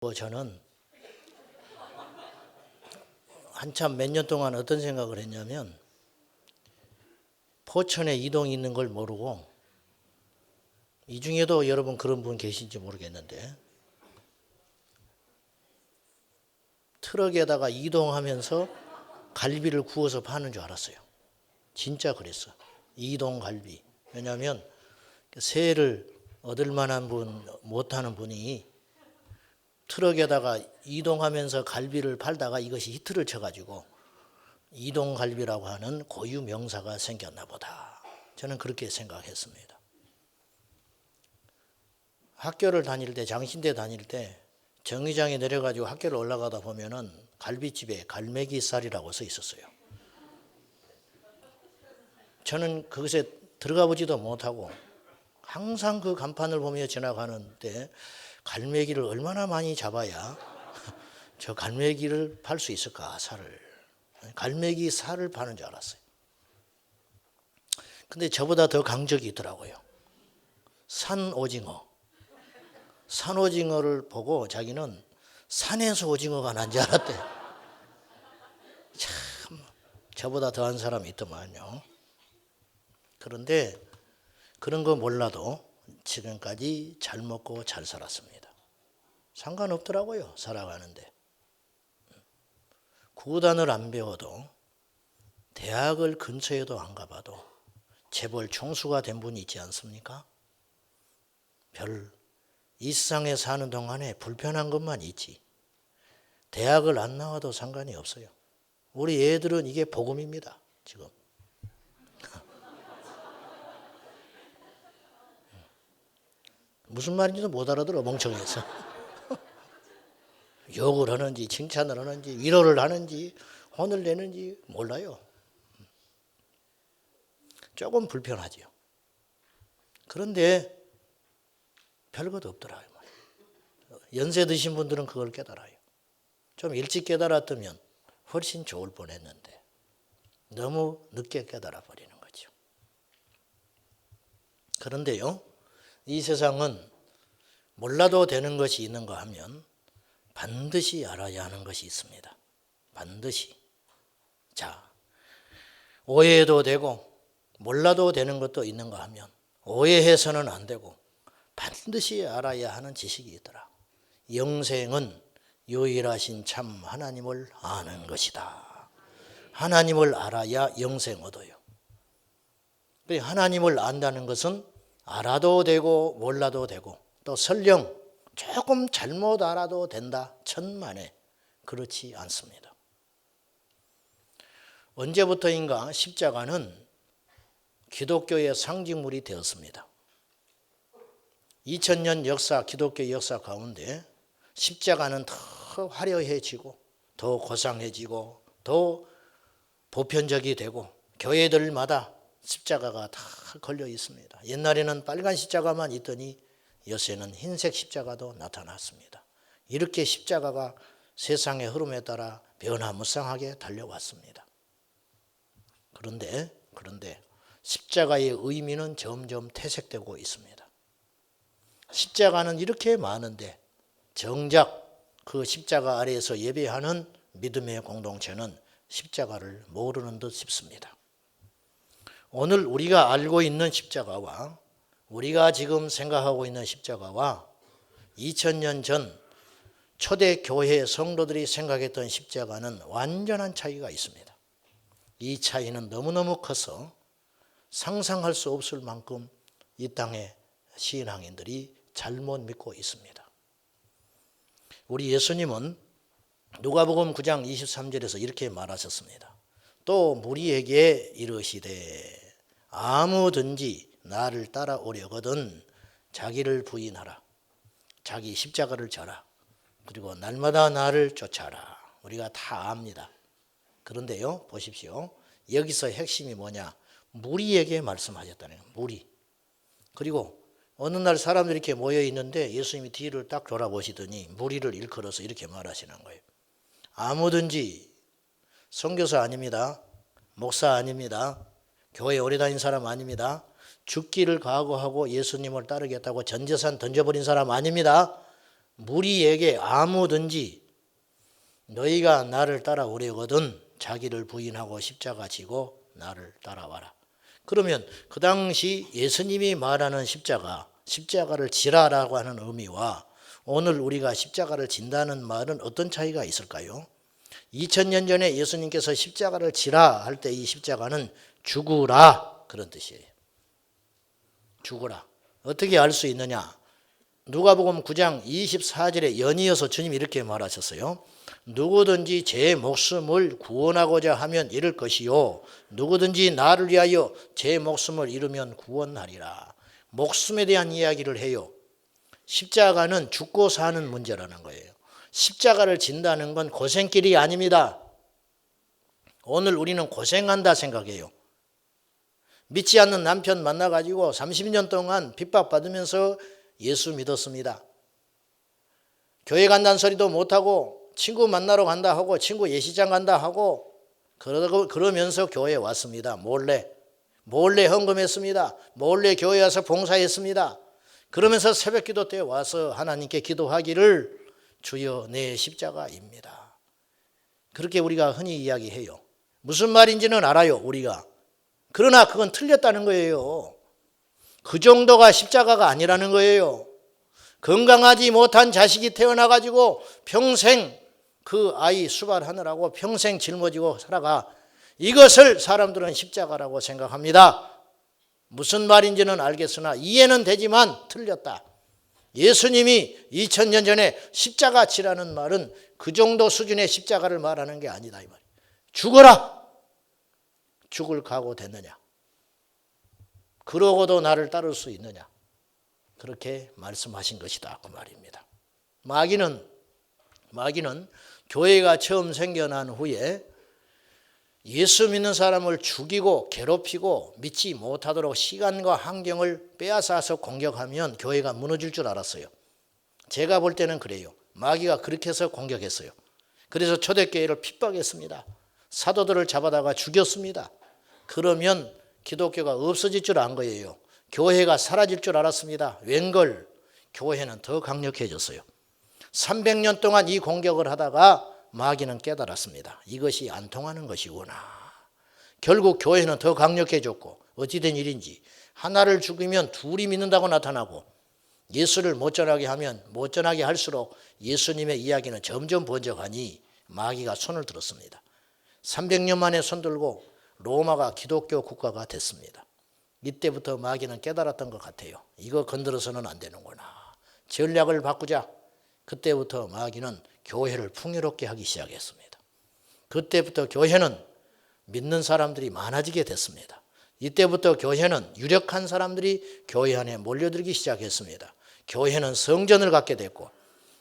저는 한참 몇 년 동안 어떤 생각을 했냐면 포천에 이동이 있는 걸 모르고, 이 중에도 여러분 그런 분 계신지 모르겠는데 트럭에다가 이동하면서 갈비를 구워서 파는 줄 알았어요. 진짜 그랬어. 이동갈비. 왜냐하면 새를 얻을 만한 분, 못하는 분이 트럭에다가 이동하면서 갈비를 팔다가 이것이 히트를 쳐가지고 이동갈비라고 하는 고유 명사가 생겼나 보다. 저는 그렇게 생각했습니다. 학교를 다닐 때, 장신대 다닐 때 정류장에 내려가지고 학교를 올라가다 보면은 갈비집에 갈매기살이라고 써 있었어요. 저는 그것에 들어가 보지도 못하고 항상 그 간판을 보며 지나가는데 갈매기를 얼마나 많이 잡아야 저 갈매기를 팔 수 있을까, 살을. 갈매기 살을 파는 줄 알았어요. 근데 저보다 더 강적이 있더라고요. 산오징어. 산오징어를 보고 자기는 산에서 오징어가 난 줄 알았대. 참, 저보다 더한 사람이 있더만요. 그런데 그런 거 몰라도 지금까지 잘 먹고 잘 살았습니다. 상관없더라고요, 살아가는데. 구단을 안 배워도, 대학을 근처에도 안 가봐도 재벌 총수가 된 분이 있지 않습니까? 이 세상에 사는 동안에 불편한 것만 있지 대학을 안 나와도 상관이 없어요. 우리 애들은 이게 복음입니다, 지금. 무슨 말인지도 못 알아들어, 멍청해서. 욕을 하는지 칭찬을 하는지 위로를 하는지 혼을 내는지 몰라요. 조금 불편하지요. 그런데 별것 없더라고요. 연세 드신 분들은 그걸 깨달아요. 좀 일찍 깨달았다면 훨씬 좋을 뻔했는데 너무 늦게 깨달아 버리는 거죠. 그런데요, 이 세상은 몰라도 되는 것이 있는가 하면 반드시 알아야 하는 것이 있습니다. 반드시. 자, 오해해도 되고 몰라도 되는 것도 있는가 하면 오해해서는 안 되고 반드시 알아야 하는 지식이 있더라. 영생은 유일하신 참 하나님을 아는 것이다. 하나님을 알아야 영생 얻어요. 하나님을 안다는 것은 알아도 되고 몰라도 되고 또 설령 조금 잘못 알아도 된다, 천만에 그렇지 않습니다. 언제부터인가 십자가는 기독교의 상징물이 되었습니다. 2000년 역사, 기독교 역사 가운데 십자가는 더 화려해지고 더 고상해지고 더 보편적이 되고 교회들마다 십자가가 다 걸려 있습니다. 옛날에는 빨간 십자가만 있더니 요새는 흰색 십자가도 나타났습니다. 이렇게 십자가가 세상의 흐름에 따라 변화무쌍하게 달려왔습니다. 그런데 십자가의 의미는 점점 퇴색되고 있습니다. 십자가는 이렇게 많은데 정작 그 십자가 아래에서 예배하는 믿음의 공동체는 십자가를 모르는 듯 싶습니다. 오늘 우리가 알고 있는 십자가와 우리가 지금 생각하고 있는 십자가와 2000년 전 초대 교회 성도들이 생각했던 십자가는 완전한 차이가 있습니다. 이 차이는 너무너무 커서 상상할 수 없을 만큼 이 땅의 신앙인들이 잘못 믿고 있습니다. 우리 예수님은 누가복음 9장 23절에서 이렇게 말하셨습니다. 또 무리에게 이르시되 아무든지 나를 따라오려거든 자기를 부인하라. 자기 십자가를 져라. 그리고 날마다 나를 쫓아라. 우리가 다 압니다. 그런데요, 보십시오. 여기서 핵심이 뭐냐? 무리에게 말씀하셨다는 거예요. 무리. 그리고 어느 날 사람들이 이렇게 모여 있는데 예수님이 뒤를 딱 돌아보시더니 무리를 일컬어서 이렇게 말하시는 거예요. 아무든지, 선교사 아닙니다. 목사 아닙니다. 교회 오래 다닌 사람 아닙니다. 죽기를 각오하고 예수님을 따르겠다고 전 재산 던져버린 사람 아닙니다. 무리에게 아무든지 너희가 나를 따라오려거든 자기를 부인하고 십자가 지고 나를 따라와라. 그러면 그 당시 예수님이 말하는 십자가를 지라라고 하는 의미와 오늘 우리가 십자가를 진다는 말은 어떤 차이가 있을까요? 2000년 전에 예수님께서 십자가를 지라 할 때 이 십자가는 죽으라 그런 뜻이에요. 죽으라. 어떻게 알 수 있느냐? 누가복음 9장 24절에 연이어서 주님이 이렇게 말하셨어요. 누구든지 제 목숨을 구원하고자 하면 잃을 것이요 누구든지 나를 위하여 제 목숨을 잃으면 구원하리라. 목숨에 대한 이야기를 해요. 십자가는 죽고 사는 문제라는 거예요. 십자가를 진다는 건 고생길이 아닙니다. 오늘 우리는 고생한다 생각해요. 믿지 않는 남편 만나가지고 30년 동안 핍박받으면서 예수 믿었습니다. 교회 간다는 소리도 못하고 친구 만나러 간다 하고 친구 예시장 간다 하고 그러면서 교회에 왔습니다. 몰래 헌금했습니다. 몰래 교회에 와서 봉사했습니다. 그러면서 새벽기도 때 와서 하나님께 기도하기를 주여 내 십자가입니다. 그렇게 우리가 흔히 이야기해요. 무슨 말인지는 알아요 우리가. 그러나 그건 틀렸다는 거예요. 그 정도가 십자가가 아니라는 거예요. 건강하지 못한 자식이 태어나가지고 평생 그 아이 수발하느라고 평생 짊어지고 살아가. 이것을 사람들은 십자가라고 생각합니다. 무슨 말인지는 알겠으나 이해는 되지만 틀렸다. 예수님이 2000년 전에 십자가 지라는 말은 그 정도 수준의 십자가를 말하는 게 아니다 이 말이에요. 죽어라. 죽을 각오 됐느냐? 그러고도 나를 따를 수 있느냐? 그렇게 말씀하신 것이다 그 말입니다. 마귀는 교회가 처음 생겨난 후에 예수 믿는 사람을 죽이고 괴롭히고 믿지 못하도록 시간과 환경을 빼앗아서 공격하면 교회가 무너질 줄 알았어요. 제가 볼 때는 그래요. 마귀가 그렇게 해서 공격했어요. 그래서 초대교회를 핍박했습니다. 사도들을 잡아다가 죽였습니다. 그러면 기독교가 없어질 줄 안 거예요. 교회가 사라질 줄 알았습니다. 웬걸 교회는 더 강력해졌어요. 300년 동안 이 공격을 하다가 마귀는 깨달았습니다. 이것이 안 통하는 것이구나. 결국 교회는 더 강력해졌고 어찌된 일인지 하나를 죽이면 둘이 믿는다고 나타나고 예수를 못 전하게 하면 못 전하게 할수록 예수님의 이야기는 점점 번져가니 마귀가 손을 들었습니다. 300년 만에 손들고 로마가 기독교 국가가 됐습니다. 이때부터 마귀는 깨달았던 것 같아요. 이거 건드려서는 안 되는구나. 전략을 바꾸자. 그때부터 마귀는 교회를 풍요롭게 하기 시작했습니다. 그때부터 교회는 믿는 사람들이 많아지게 됐습니다. 이때부터 교회는 유력한 사람들이 교회 안에 몰려들기 시작했습니다. 교회는 성전을 갖게 됐고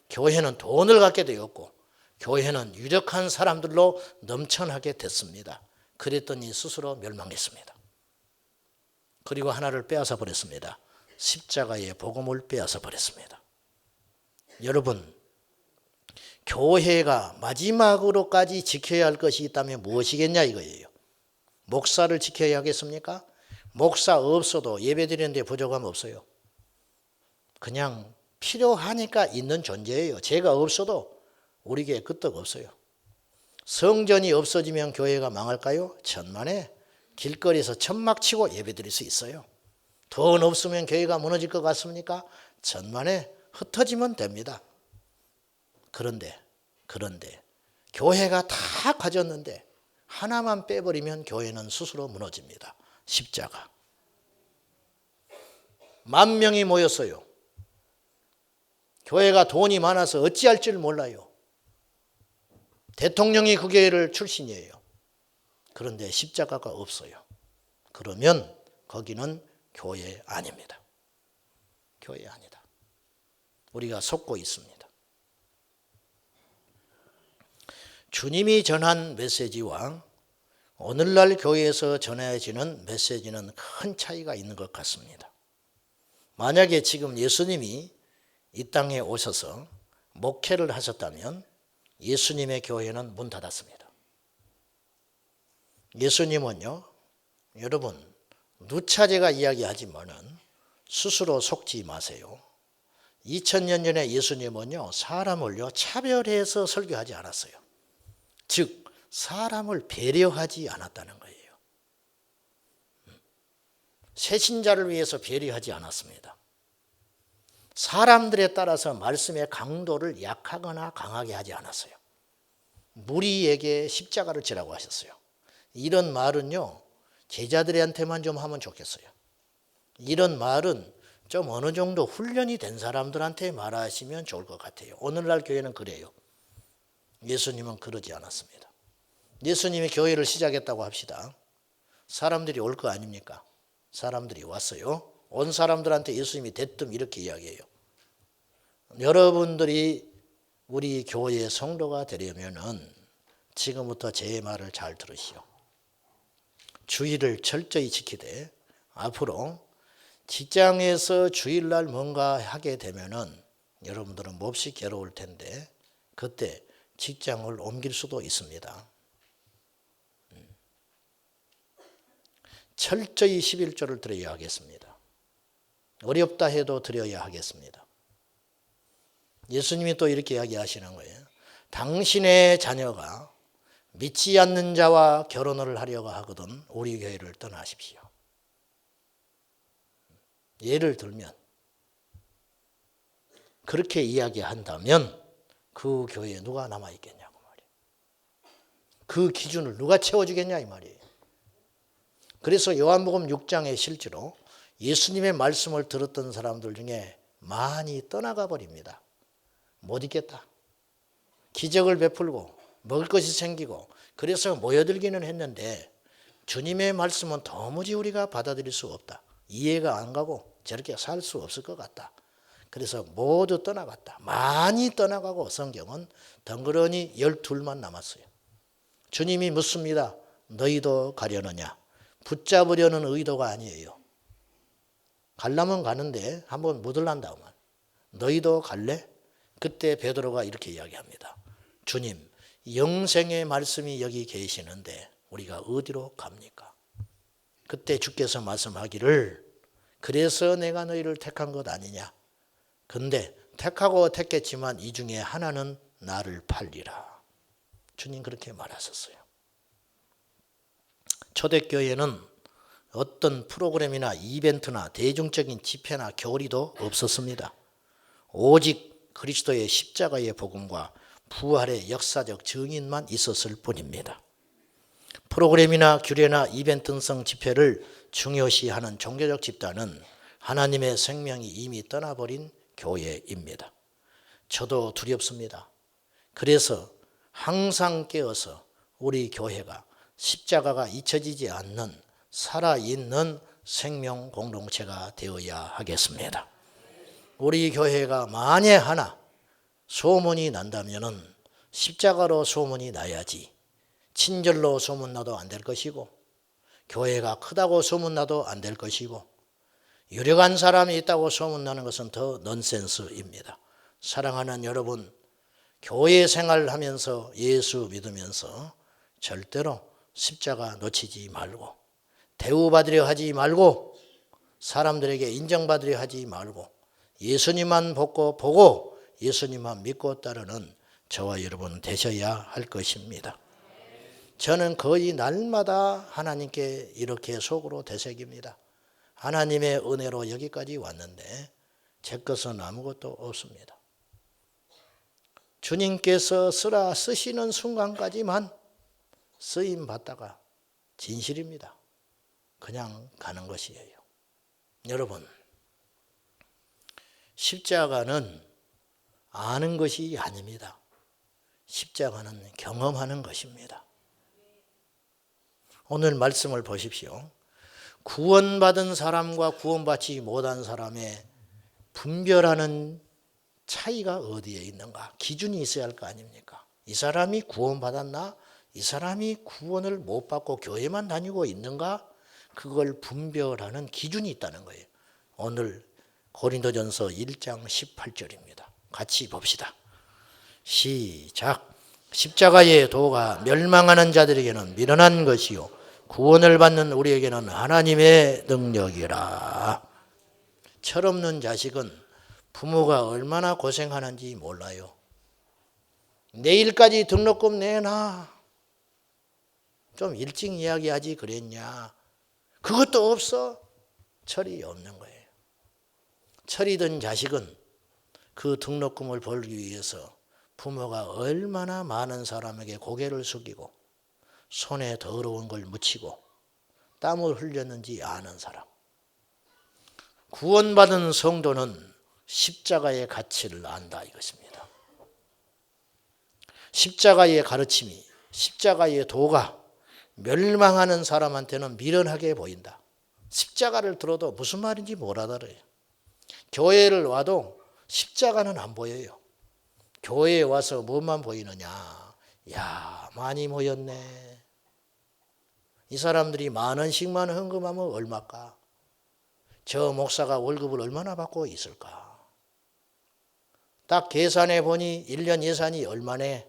교회는 돈을 갖게 되었고 교회는 유력한 사람들로 넘쳐나게 됐습니다. 그랬더니 스스로 멸망했습니다. 그리고 하나를 빼앗아 버렸습니다. 십자가의 복음을 빼앗아 버렸습니다. 여러분, 교회가 마지막으로까지 지켜야 할 것이 있다면 무엇이겠냐 이거예요. 목사를 지켜야 하겠습니까? 목사 없어도 예배드리는데 부족함 없어요. 그냥 필요하니까 있는 존재예요. 제가 없어도 우리 교회 끄떡 없어요. 성전이 없어지면 교회가 망할까요? 천만에 길거리에서 천막 치고 예배드릴 수 있어요. 돈 없으면 교회가 무너질 것 같습니까? 천만에 흩어지면 됩니다. 그런데 교회가 다 가졌는데 하나만 빼버리면 교회는 스스로 무너집니다. 십자가. 10,000명이 모였어요. 교회가 돈이 많아서 어찌할 줄 몰라요. 대통령이 그 교회를 출신이에요. 그런데 십자가가 없어요. 그러면 거기는 교회 아닙니다. 교회 아니다. 우리가 속고 있습니다. 주님이 전한 메시지와 오늘날 교회에서 전해지는 메시지는 큰 차이가 있는 것 같습니다. 만약에 지금 예수님이 이 땅에 오셔서 목회를 하셨다면 예수님의 교회는 문 닫았습니다. 예수님은요, 여러분, 누차 제가 이야기하지만은 스스로 속지 마세요. 2000년 전에 예수님은요, 사람을요, 차별해서 설교하지 않았어요. 즉, 사람을 배려하지 않았다는 거예요. 새신자를 위해서 배려하지 않았습니다. 사람들에 따라서 말씀의 강도를 약하거나 강하게 하지 않았어요. 무리에게 십자가를 지라고 하셨어요. 이런 말은요, 제자들한테만 좀 하면 좋겠어요. 이런 말은 좀 어느 정도 훈련이 된 사람들한테 말하시면 좋을 것 같아요. 오늘날 교회는 그래요. 예수님은 그러지 않았습니다. 예수님이 교회를 시작했다고 합시다. 사람들이 올 거 아닙니까? 사람들이 왔어요. 온 사람들한테 예수님이 대뜸 이렇게 이야기해요. 여러분들이 우리 교회의 성도가 되려면은 지금부터 제 말을 잘 들으시오. 주의를 철저히 지키되 앞으로 직장에서 주일날 뭔가 하게 되면은 여러분들은 몹시 괴로울 텐데 그때 직장을 옮길 수도 있습니다. 철저히 11조를 드려야 하겠습니다. 어렵다 해도 드려야 하겠습니다. 예수님이 또 이렇게 이야기하시는 거예요. 당신의 자녀가 믿지 않는 자와 결혼을 하려고 하거든 우리 교회를 떠나십시오. 예를 들면 그렇게 이야기한다면 그 교회에 누가 남아있겠냐고 말이에요. 그 기준을 누가 채워주겠냐 이 말이에요. 그래서 요한복음 6장에 실제로 예수님의 말씀을 들었던 사람들 중에 많이 떠나가 버립니다. 못 있겠다. 기적을 베풀고 먹을 것이 생기고 그래서 모여들기는 했는데 주님의 말씀은 도무지 우리가 받아들일 수 없다. 이해가 안 가고 저렇게 살 수 없을 것 같다. 그래서 모두 떠나갔다. 많이 떠나가고 성경은 덩그러니 12만 남았어요. 주님이 묻습니다. 너희도 가려느냐? 붙잡으려는 의도가 아니에요. 가려면 가는데 한번 묻으란다면 너희도 갈래? 그때 베드로가 이렇게 이야기합니다. 주님, 영생의 말씀이 여기 계시는데 우리가 어디로 갑니까? 그때 주께서 말씀하기를 그래서 내가 너희를 택한 것 아니냐. 근데 택하고 택했지만 이 중에 하나는 나를 팔리라. 주님 그렇게 말하셨어요. 초대교회는 어떤 프로그램이나 이벤트나 대중적인 집회나 교리도 없었습니다. 오직 그리스도의 십자가의 복음과 부활의 역사적 증인만 있었을 뿐입니다. 프로그램이나 규례나 이벤트성 집회를 중요시하는 종교적 집단은 하나님의 생명이 이미 떠나버린 교회입니다. 저도 두렵습니다. 그래서 항상 깨어서 우리 교회가 십자가가 잊혀지지 않는 살아있는 생명 공동체가 되어야 하겠습니다. 우리 교회가 만에 하나 소문이 난다면은 십자가로 소문이 나야지 친절로 소문나도 안 될 것이고 교회가 크다고 소문나도 안 될 것이고 유력한 사람이 있다고 소문나는 것은 더 넌센스입니다. 사랑하는 여러분, 교회 생활하면서 예수 믿으면서 절대로 십자가 놓치지 말고 대우받으려 하지 말고 사람들에게 인정받으려 하지 말고 예수님만 보고 예수님만 믿고 따르는 저와 여러분 되셔야 할 것입니다. 저는 거의 날마다 하나님께 이렇게 속으로 되새깁니다. 하나님의 은혜로 여기까지 왔는데 제 것은 아무것도 없습니다. 주님께서 쓰시는 순간까지만 쓰임 받다가 진실입니다. 그냥 가는 것이에요. 여러분, 십자가는 아는 것이 아닙니다. 십자가는 경험하는 것입니다. 오늘 말씀을 보십시오. 구원받은 사람과 구원받지 못한 사람의 분별하는 차이가 어디에 있는가? 기준이 있어야 할 거 아닙니까? 이 사람이 구원받았나? 이 사람이 구원을 못 받고 교회만 다니고 있는가? 그걸 분별하는 기준이 있다는 거예요. 오늘 고린도전서 1장 18절입니다. 같이 봅시다. 시작. 십자가의 도가 멸망하는 자들에게는 미련한 것이요 구원을 받는 우리에게는 하나님의 능력이라. 철없는 자식은 부모가 얼마나 고생하는지 몰라요. 내일까지 등록금 내놔. 좀 일찍 이야기하지 그랬냐. 그것도 없어. 철이 없는 거예요. 철이 든 자식은 그 등록금을 벌기 위해서 부모가 얼마나 많은 사람에게 고개를 숙이고 손에 더러운 걸 묻히고 땀을 흘렸는지 아는 사람. 구원받은 성도는 십자가의 가치를 안다 이것입니다. 십자가의 가르침이, 십자가의 도가 멸망하는 사람한테는 미련하게 보인다. 십자가를 들어도 무슨 말인지 못 알아들어요. 교회를 와도 십자가는 안 보여요. 교회에 와서 뭐만 보이느냐. 야, 많이 모였네. 이 사람들이 10,000원씩만 헌금하면 얼마일까? 저 목사가 월급을 얼마나 받고 있을까? 딱 계산해 보니 1년 예산이 얼마네?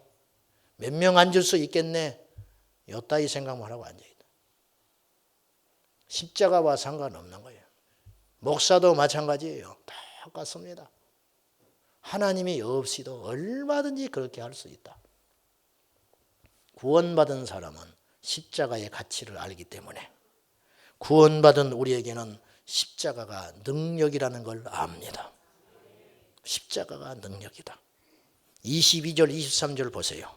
몇 명 앉을 수 있겠네? 요따위 생각만 하고 앉아있다. 십자가와 상관없는 거예요. 목사도 마찬가지예요. 똑같습니다. 하나님이 없이도 얼마든지 그렇게 할 수 있다. 구원받은 사람은 십자가의 가치를 알기 때문에 구원받은 우리에게는 십자가가 능력이라는 걸 압니다. 십자가가 능력이다. 22절 23절 보세요.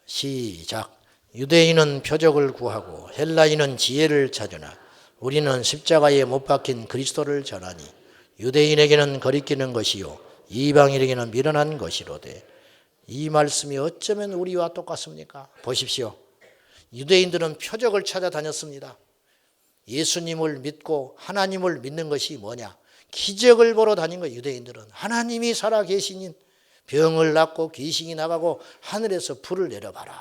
시작. 유대인은 표적을 구하고 헬라인은 지혜를 찾으나 우리는 십자가에 못 박힌 그리스도를 전하니 유대인에게는 거리끼는 것이요 이방인에게는 미련한 것이로되. 이 말씀이 어쩌면 우리와 똑같습니까? 보십시오. 유대인들은 표적을 찾아다녔습니다. 예수님을 믿고 하나님을 믿는 것이 뭐냐? 기적을 보러 다닌 거예요. 유대인들은 하나님이 살아계시니 병을 낫고 귀신이 나가고 하늘에서 불을 내려봐라.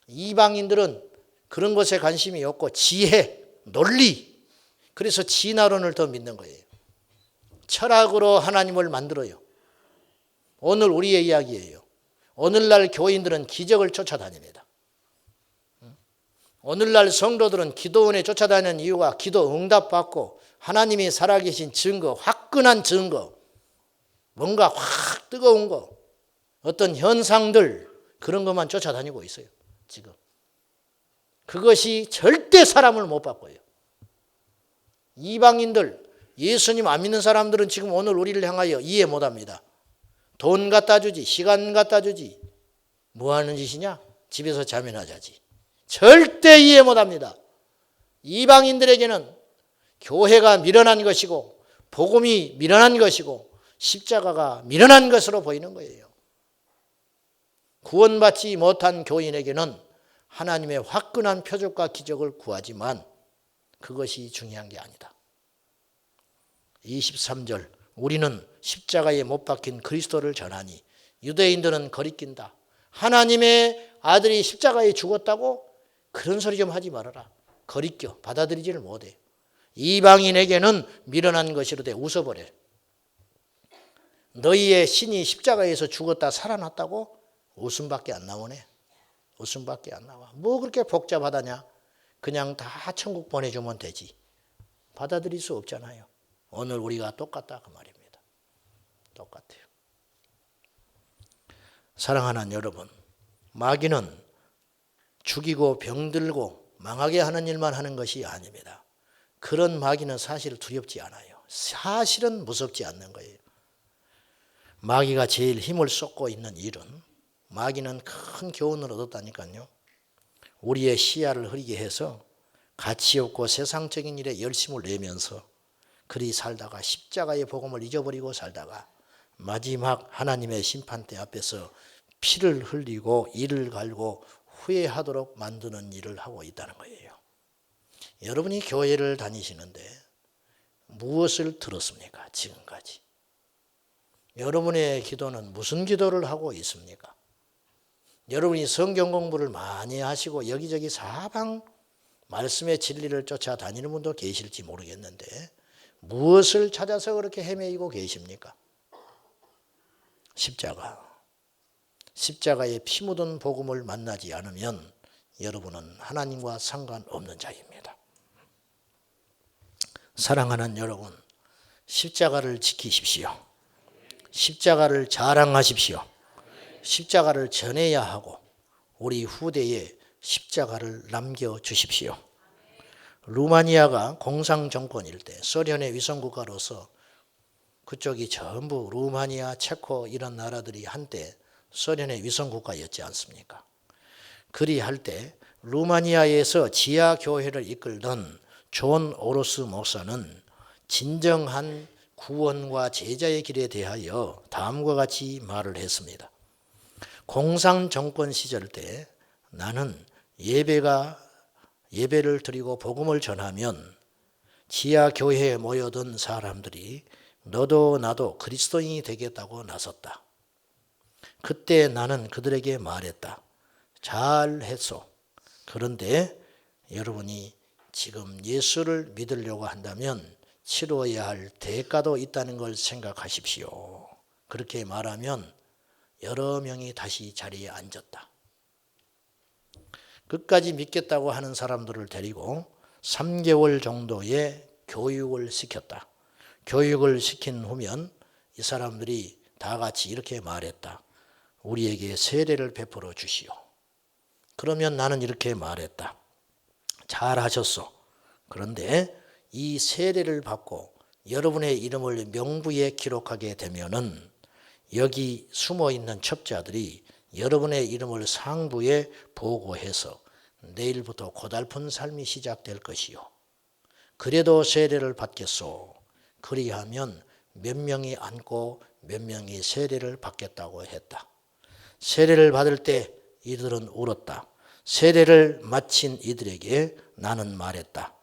이방인들은 그런 것에 관심이 없고 지혜, 논리, 그래서 진화론을 더 믿는 거예요. 철학으로 하나님을 만들어요. 오늘 우리의 이야기예요. 오늘날 교인들은 기적을 쫓아다닙니다. 오늘날 성도들은 기도원에 쫓아다니는 이유가 기도 응답받고 하나님이 살아계신 증거, 화끈한 증거, 뭔가 확 뜨거운 거, 어떤 현상들, 그런 것만 쫓아다니고 있어요. 지금 그것이 절대 사람을 못 바꿔요. 이방인들, 예수님 안 믿는 사람들은 지금 오늘 우리를 향하여 이해 못합니다. 돈 갖다 주지, 시간 갖다 주지, 뭐 하는 짓이냐? 집에서 잠이나 자지. 절대 이해 못합니다. 이방인들에게는 교회가 미련한 것이고 복음이 미련한 것이고 십자가가 미련한 것으로 보이는 거예요. 구원받지 못한 교인에게는 하나님의 화끈한 표적과 기적을 구하지만 그것이 중요한 게 아니다. 23절. 우리는 십자가에 못 박힌 그리스도를 전하니 유대인들은 거리낀다. 하나님의 아들이 십자가에 죽었다고? 그런 소리 좀 하지 말아라. 거리껴. 받아들이지를 못해. 이방인에게는 미련한 것이로되 웃어버려. 너희의 신이 십자가에서 죽었다 살아났다고? 웃음밖에 안 나오네. 웃음밖에 안 나와. 뭐 그렇게 복잡하다냐? 그냥 다 천국 보내주면 되지. 받아들일 수 없잖아요. 오늘 우리가 똑같다 그 말입니다. 똑같아요. 사랑하는 여러분, 마귀는 죽이고 병들고 망하게 하는 일만 하는 것이 아닙니다. 그런 마귀는 사실 두렵지 않아요. 사실은 무섭지 않는 거예요. 마귀가 제일 힘을 쏟고 있는 일은, 마귀는 큰 교훈을 얻었다니까요. 우리의 시야를 흐리게 해서 가치 없고 세상적인 일에 열심을 내면서 그리 살다가 십자가의 복음을 잊어버리고 살다가 마지막 하나님의 심판대 앞에서 피를 흘리고 이를 갈고 후회하도록 만드는 일을 하고 있다는 거예요. 여러분이 교회를 다니시는데 무엇을 들었습니까? 지금까지. 여러분의 기도는 무슨 기도를 하고 있습니까? 여러분이 성경 공부를 많이 하시고 여기저기 사방 말씀의 진리를 쫓아다니는 분도 계실지 모르겠는데 무엇을 찾아서 그렇게 헤매이고 계십니까? 십자가. 십자가의 피 묻은 복음을 만나지 않으면 여러분은 하나님과 상관없는 자입니다. 사랑하는 여러분, 십자가를 지키십시오. 십자가를 자랑하십시오. 십자가를 전해야 하고 우리 후대에 십자가를 남겨주십시오. 루마니아가 공산정권일 때 소련의 위성국가로서 그쪽이 전부 루마니아, 체코 이런 나라들이 한때 소련의 위성국가였지 않습니까? 그리할 때 루마니아에서 지하교회를 이끌던 존 오로스 목사는 진정한 구원과 제자의 길에 대하여 다음과 같이 말을 했습니다. 공산정권 시절 때 나는 예배를 드리고 복음을 전하면 지하교회에 모여든 사람들이 너도 나도 그리스도인이 되겠다고 나섰다. 그때 나는 그들에게 말했다. 잘했소. 그런데 여러분이 지금 예수를 믿으려고 한다면 치러야 할 대가도 있다는 걸 생각하십시오. 그렇게 말하면 여러 명이 다시 자리에 앉았다. 끝까지 믿겠다고 하는 사람들을 데리고 3개월 정도의 교육을 시켰다. 교육을 시킨 후면 이 사람들이 다 같이 이렇게 말했다. 우리에게 세례를 베풀어 주시오. 그러면 나는 이렇게 말했다. 잘하셨소. 그런데 이 세례를 받고 여러분의 이름을 명부에 기록하게 되면은 여기 숨어있는 첩자들이 여러분의 이름을 상부에 보고해서 내일부터 고달픈 삶이 시작될 것이요. 그래도 세례를 받겠소. 그리하면 몇 명이 앉고 몇 명이 세례를 받겠다고 했다. 세례를 받을 때 이들은 울었다. 세례를 마친 이들에게 나는 말했다.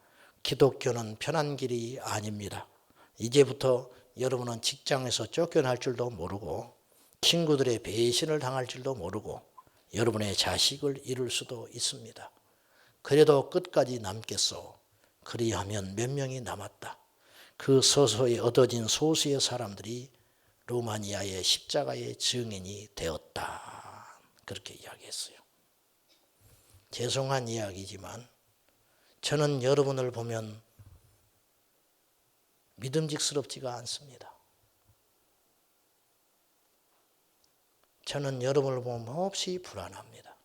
기독교는 편한 길이 아닙니다. 이제부터 여러분은 직장에서 쫓겨날 줄도 모르고 친구들의 배신을 당할 줄도 모르고 여러분의 자식을 잃을 수도 있습니다. 그래도 끝까지 남겠소. 그리하면 몇 명이 남았다. 그 서서히 얻어진 소수의 사람들이 루마니아의 십자가의 증인이 되었다. 그렇게 이야기했어요. 죄송한 이야기지만 저는 여러분을 보면 믿음직스럽지가 않습니다. 저는 여러분을 보면 몹시 불안합니다.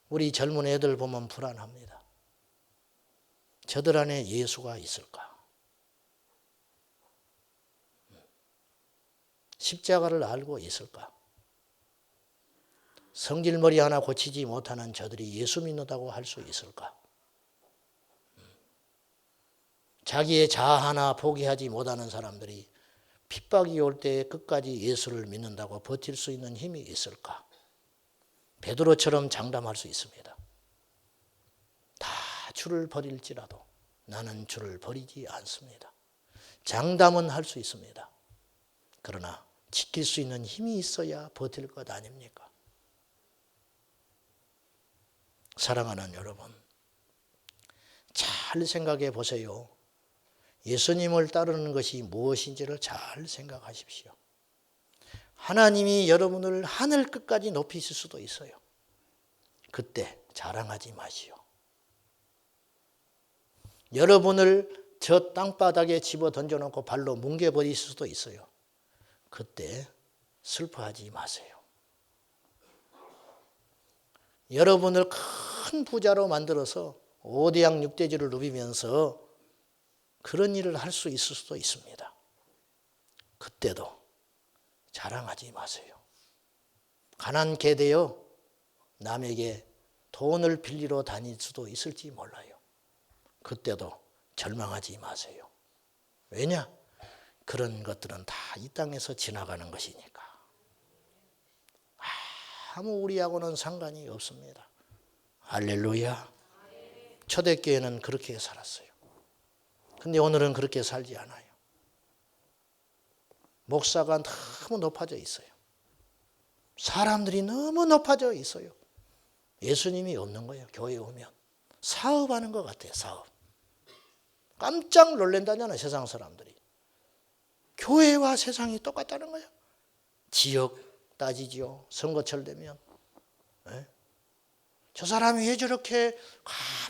우리 젊은 애들 보면 불안합니다. 저들 안에 예수가 있을까? 십자가를 알고 있을까? 성질머리 하나 고치지 못하는 저들이 예수 믿는다고 할 수 있을까? 자기의 자아 하나 포기하지 못하는 사람들이 핍박이 올 때 끝까지 예수를 믿는다고 버틸 수 있는 힘이 있을까? 베드로처럼 장담할 수 있습니다. 다 주를 버릴지라도 나는 주를 버리지 않습니다. 장담은 할 수 있습니다. 그러나 지킬 수 있는 힘이 있어야 버틸 것 아닙니까? 사랑하는 여러분, 잘 생각해 보세요. 예수님을 따르는 것이 무엇인지를 잘 생각하십시오. 하나님이 여러분을 하늘 끝까지 높이실 수도 있어요. 그때 자랑하지 마시오. 여러분을 저 땅바닥에 집어 던져놓고 발로 뭉개버릴 수도 있어요. 그때 슬퍼하지 마세요. 여러분을 큰 부자로 만들어서 5대양 6대지를 누비면서 그런 일을 할 수 있을 수도 있습니다. 그때도 자랑하지 마세요. 가난케 되어 남에게 돈을 빌리러 다닐 수도 있을지 몰라요. 그때도 절망하지 마세요. 왜냐? 그런 것들은 다 이 땅에서 지나가는 것이니까. 아무 우리하고는 상관이 없습니다. 할렐루야. 초대교회는 그렇게 살았어요. 근데 오늘은 그렇게 살지 않아요. 목사가 너무 높아져 있어요. 사람들이 너무 높아져 있어요. 예수님이 없는 거예요. 교회에 오면. 사업하는 것 같아요. 사업. 깜짝 놀란다잖아요. 세상 사람들이. 교회와 세상이 똑같다는 거예요. 지역 따지죠. 선거철 되면. 네? 저 사람이 왜 저렇게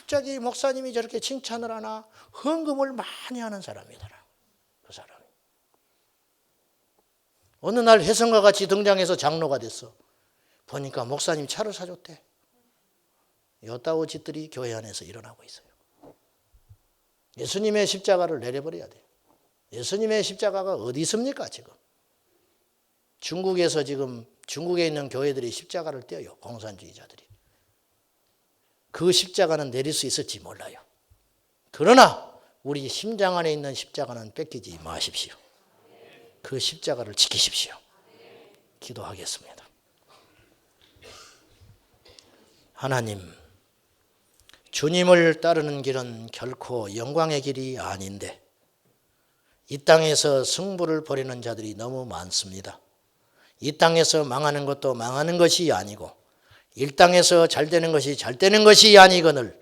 갑자기 목사님이 저렇게 칭찬을 하나? 헌금을 많이 하는 사람이더라. 그 사람이. 어느 날 혜성과 같이 등장해서 장로가 됐어. 보니까 목사님 차를 사줬대. 요따오 짓들이 교회 안에서 일어나고 있어요. 예수님의 십자가를 내려버려야 돼요. 예수님의 십자가가 어디 있습니까 지금? 중국에서 지금 중국에 있는 교회들이 십자가를 떼어요. 공산주의자들이. 그 십자가는 내릴 수 있을지 몰라요. 그러나 우리 심장 안에 있는 십자가는 뺏기지 마십시오. 그 십자가를 지키십시오. 기도하겠습니다. 하나님, 주님을 따르는 길은 결코 영광의 길이 아닌데 이 땅에서 승부를 벌이는 자들이 너무 많습니다. 이 땅에서 망하는 것도 망하는 것이 아니고 이 땅에서 잘 되는 것이 잘 되는 것이 아니거늘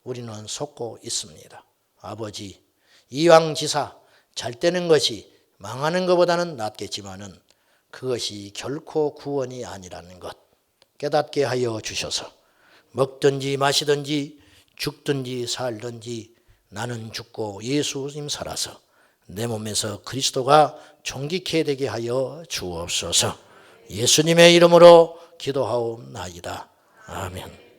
우리는 속고 있습니다. 아버지, 이왕지사 잘 되는 것이 망하는 것보다는 낫겠지만은 그것이 결코 구원이 아니라는 것 깨닫게 하여 주셔서 먹든지 마시든지 죽든지 살든지 나는 죽고 예수님 살아서 내 몸에서 그리스도가 존귀케 되게 하여 주옵소서. 예수님의 이름으로 기도하옵나이다. 아멘.